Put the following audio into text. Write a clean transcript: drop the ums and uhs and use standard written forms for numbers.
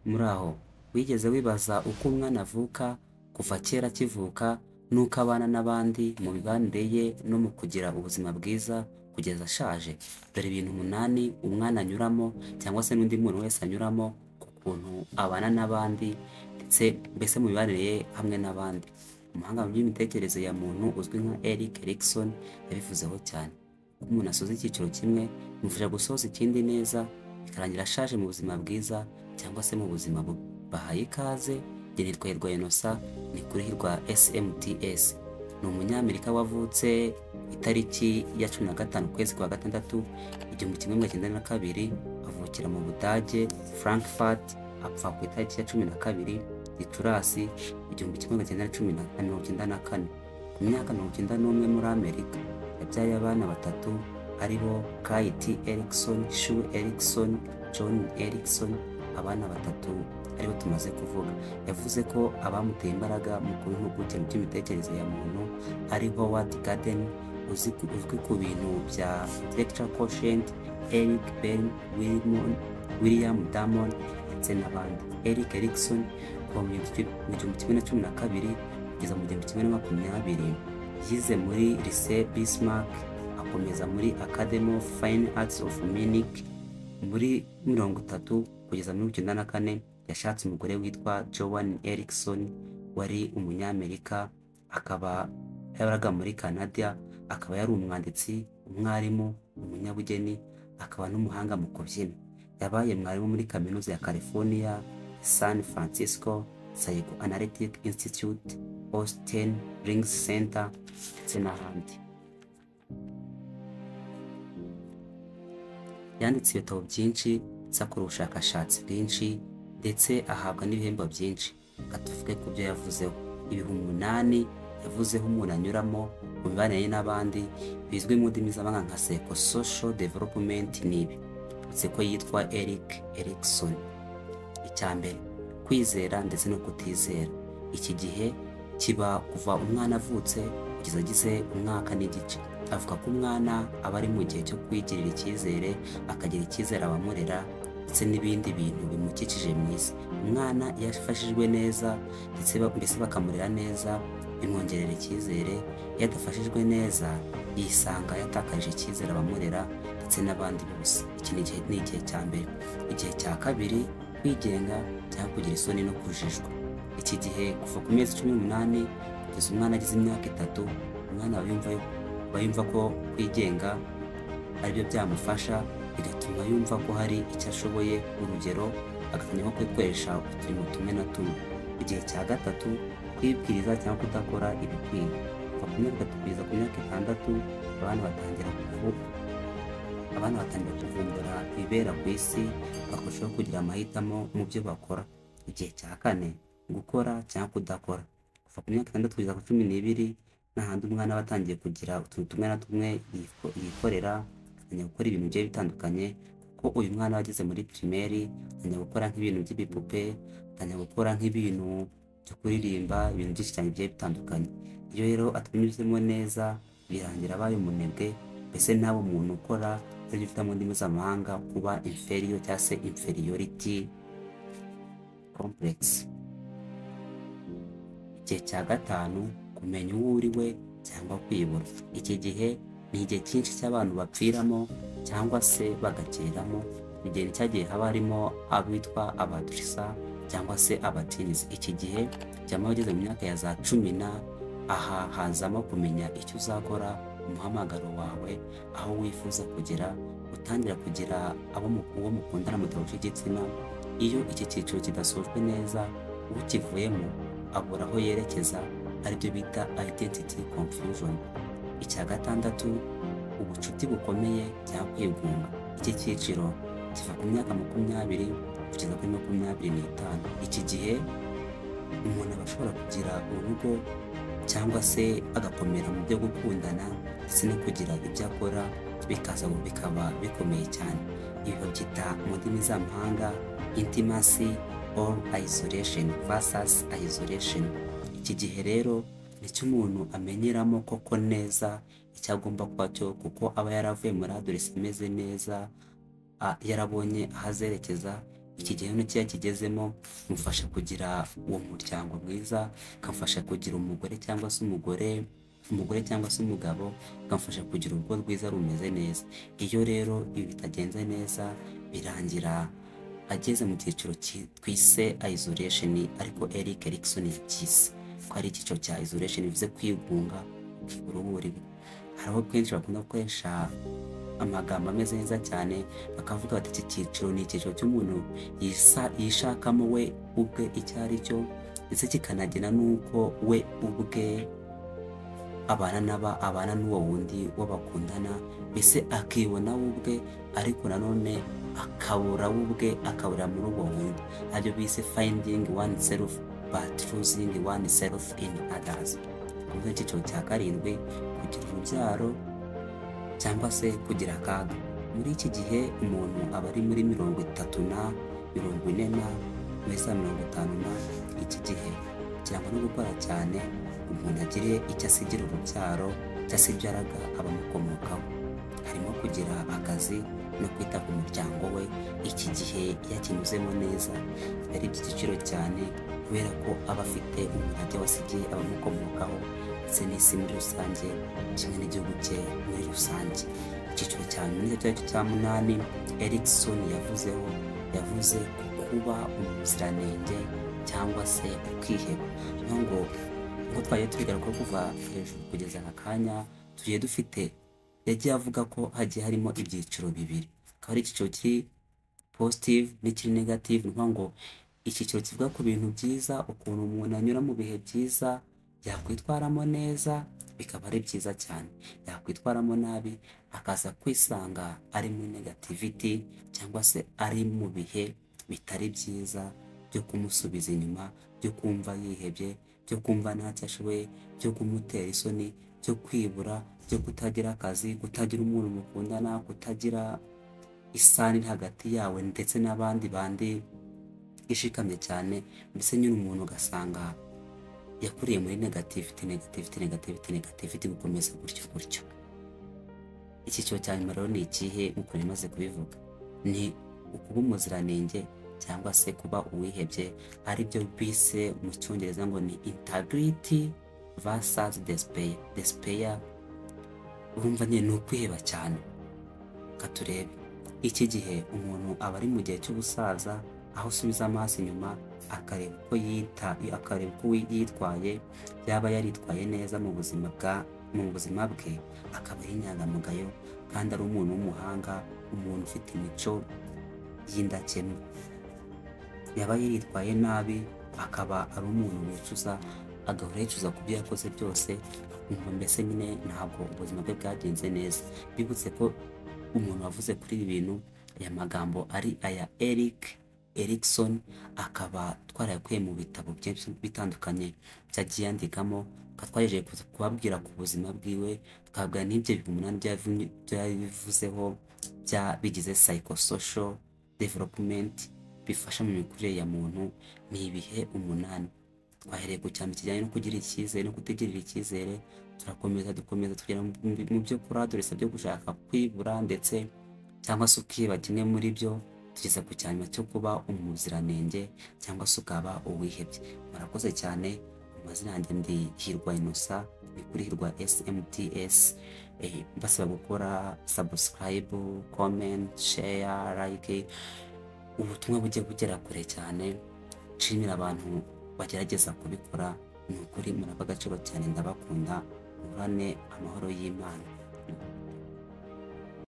Muraho, wigeze wibaza uko umwana avuka kuva kera akivuka n'uko abana n'abandi mu mibanire ye no mu kugira ubuzima bwiza kugeza ashaje? Dore ibintu 8 umwana anyuramo cyangwa se n'undi muntu wese anyuramo ku kuntu abana n'abandi ndetse mbese mu mibanire ye hamwe n'abandi. Umuhanga mu by'imitekerereze ya muntu uzwi nka Erik Erikson yabivuzeho cyane. Uko umuntu asoza icyiciro kimwe bimufasha gusoza ikindi neza bikarangira ashaje mu buzima bwiza cyangwa se mu buzima bubi. Bahaye ikaze, njye nitwa Hirwa Innocent, ni kuri Hirwa SMTS. Ni umunyamerika wavutse itariki ya 15 ukwezi kwa gatandatu 1992, avukira mu Budage Frankfurt, apfa ku itariki ya 12 Gicurasi 1994. Ku myaka 91 muri Amerika, yabyaye abana batatu aribo Kate Erikson, Sue Erikson, John Erikson. Abana batatu aribo tumaze kuvuga. Yavuze ko abamuteye imbaraga mu kuba impuguke mu by'imitekerereze ya muntu ari Howard Gardner, uzwi ku bintu bya intellectual quotient, Eric Berne, William Damon ndetse n'abandi. Erik Erikson kuva mu 1912 kugeza mu 1920 yize muri Lycée Bismarck, akomeza muri Academy of Fine Arts of Munich. Muri 30 kugeza muri 94 yashatse umugore witwa Joan Erikson wari umunyamerika, akaba yaraga muri Canada, akaba yari umwanditsi, umwarimu, umunyabugeni, akaba n'umuhanga mu kubyina. Yabaye mwarimu muri kaminuza ya California, San Francisco Psychoanalytic Institute, Austin Rings Center ndetse n'ahandi. Yanditse ibitabo byinshi, akora ubushakashatsi bwinshi ndetse ahabwa n'ibihembo byinshi. Tuvuge ku byo yavuzeho. Ibihumbi 8 yavuzeho umuntu anyuramo mu mibanire n'abandi, bizwi mu ndimi z'amahanga nka psychosocial development. Nibi uretse ko yitwa Erik Erikson. Icyambere, kwizera ndetse no kutizera. Iki gihe kiba kuva umwana avutse kugeza agize umwaka n'igice. Avuga ko umwana aba ari mu gihe cyo kwigirira icyizere, akagira icyizere abamurera ndetse n'ibindi bintu bimukikije mu isi. Umwana iyo afashijwe neza ndetse mbese bakamurera neza, bimwongerera icyizere. Iyo adafashijwe neza, yisanga yatakarije icyizere abamurera ndetse n'abandi bose. Iki ni igihe cya mbere. Igihe cya kabiri, kwigenga cyangwa kugira isoni no kujijwa. Iki gihe kuva ku mezi 18 kugeza umwana agize imyaka 3, umwana yumva ko kwigenga aribyo byamufasha, bigatuma yumva ko hari icyo ashoboye. Urugero, agatangira nko kwikoresha uturimo tumwe na tumwe. Igihe cya gatatu, kwibwiriza cyangwa kudakora ibikwiye. Kuva ku myaka 3 kugeza ku myaka 6, abana batangira kuvumbura ibibera ku isi, bakarushaho kugira amahitamo mu byo bakora. Igihe cya 4, gukora cyangwa kudakora. Kuva ku myaka 6 kugeza ku 12, n'ahandi umwana batangiye kugira utuntu tumwe na tumwe yikorera, atangiye gukora ibintu bigiye bitandukanye. Kuko uyu mwana wageze muri primaire, atangiye gukora nk'ibintu by'ibipupe, atangiye gukora nk'ibintu byo kuririmba, ibintu byinshi cyane bigiye bitandukanye. Iyo rero atanyuzemo neza, birangira abaye umunebwe, mbese nabo umuntu ukora ibyo bita mu ndimi z'amahanga kuba inferior cyangwa se inferiority complex. Igihe cya 5, kumenya uwo uri we cyangwa kwibura. Iki gihe ni igihe cyinshi cy'abantu bapfiramo cyangwa se bagakeramo. Igihe cyagiye haba harimo abitwa abadurisa cyangwa se abatinizi. Iki gihe cyama wageze mu myaka ya za 10, aha hazamo kumenya icyo uzakora, umuhamagaro wawe, aho wifuza kugera, utangira kugira uwo mukundana mudahuje igitsina. Iyo iki cyiciro kidasojwe neza, ukivuyemo abura aho yerekeza, aribyo bita identity confusion. Icya 6, ubucuti bukomeye cyangwa kwigunga. Iki cyiciro kiva ku myaka 20 kugeza kuri 25. Iki gihe umuntu aba ashobora kugira urugo cyangwa se agakomera mu byo gukundana ndetse no kugira ibyo akora, bikaba bikomeye cyane. Ibi babyita mu ndimi z'amahanga intimacy or isolation versus isolation. Iki gihe rero nicyo umuntu amenyeramo koko neza icyo agomba kuba cyo, kuko aba yaravuye muri adolescence imeze neza, yarabonye ahazerekeza. iki gihe n'ikiya kigezemo mufasha kugira uwo muryango mwiza, kamfasha kugira umugore cyangwa se umugabo, kamfasha kugira urugo rwiza rumeze neza. Iyo rero ibi bitagenze neza birangira ageze mu cyiciro twise isolation, ariko Erik Erikson yacyise ko ari icyiciro cya isolation, bivuze kwigunga, uruhuri. Hariho kenshi bakunda gukoresha amagambo ameze neza cyane, bakavuga bati iki cyiciro ni icyiciro cy'umuntu yishakamo we ubwe icyo ari cyo, ndetse kikanagena n'uko we ubwe abana n'uwo wundi wo bakundana, mbese akibona we ubwe, ariko nanone akabura we ubwe, akabura muri uwo wundi. Aribyo bise finding oneself but losing oneself in others. Mu cyiciro cya karindwi, kugira urubyaro cyangwa se kugira akaga. Muri iki gihe umuntu aba ari muri 30 na 40 na 50 na, iki gihe kirangwa no gukora cyane, umuntu agire icyo asigira urubyaro, icyo asibyaraga abamukomokaho. Harimo kugira akazi no kwita ku muryango we. Iki gihe yakinyuzemo neza ari iby'igiciro cyane, kubera ko aba afite umurage wasigiye abamukomokaho ndetse n'isi muri rusange, kimwe n'igihugu cye muri rusange. Icyiciro cya nyuma cya 8 Erikson yavuze kuba umuziranenge cyangwa se kwiheba. Ngo twagiye tubigaruka kuva hejuru kugeza akanya tugiye dufite, yagiye avuga ko hagiye harimo ibyiciro bibiri, akaba ari icyiciro kiri positive n'ikiri negative. Ngo icyiciro kivuga ku bintu byiza, ukuntu umuntu anyura mu bihe byiza, yakwitwaramo neza bikaba ari byiza cyane, yakwitwaramo nabi akaza kwisanga ari muri negativity, cyangwa se ari mu bihe bitari byiza byo kumusubiza inyuma, byo kumva yihebye, byo kumva ntacyo ashoboye, byo kumutera isoni, byo kwibura, byo kutagira akazi, kutagira umuntu mukundana, kutagira isani hagati yawe ndetse n'abandi ishikamye cyane. Mbese nyine umuntu ugasanga yakuriye muri negativity gukomeza gutyo. Icyiciro cya nyuma rero ni ikihe? Nk'uko namaze kubivuga, ni ukuba umuziranenge cyangwa se kuba uwihebye, aribyo bise mu cyongereza ngo ni integrity versus despair. Urumva nyine ni ukwiheba cyane. Katurebe iki gihe umuntu aba ari mu gihe cy'ubusaza, aho usubiza amaso inyuma akareba uko yitwaye, yaba yaritwaye neza mu buzima bwe, akaba ari inyangamugayo kandi ari umuntu w'umuhanga, umuntu ufite imico y'indakemwa. Yaba yaritwaye nabi, akaba ari umuntu wicuza, agahora yicuza ku byo yakoze byose, akumva mbese nyine ntabwo ubuzima bwe bwagenze neza. Bibutse ko umuntu wavuze kuri ibi bintu, aya magambo ari aya Erik Erikson, akaba twarayakuye mu bitabo byinshi bitandukanye byagiye yandikamo, twaje kubabwira ku buzima bwiwe, twabwira n'ibyo 8 byabivuzeho bigize psychosocial development, bifasha mu mikurire ya muntu. Ni ibihe 8. Twahereye ku cyambere kijyanye no kugira icyizere no kutigirira icyizere, turakomeza tugera mu byo kuradurisa byo gushaka kwibura ndetse cyangwa se ukiba kimwe muri byo, tugeza ku cyanyuma cyo kuba umuziranenge cyangwa se ukaba uwihebye. Murakoze cyane. Amazina yanjye ndi Hirwa Innocent, ni kuri Hirwa SMTS. Basaba gukora subscribe, comment, share, like, ubutumwa bujye bugera kure cyane. Nshimira abantu bagerageza kubikora, ni ukuri muraba agaciro cyane, ndabakunda. Murane amahoro y'Imana.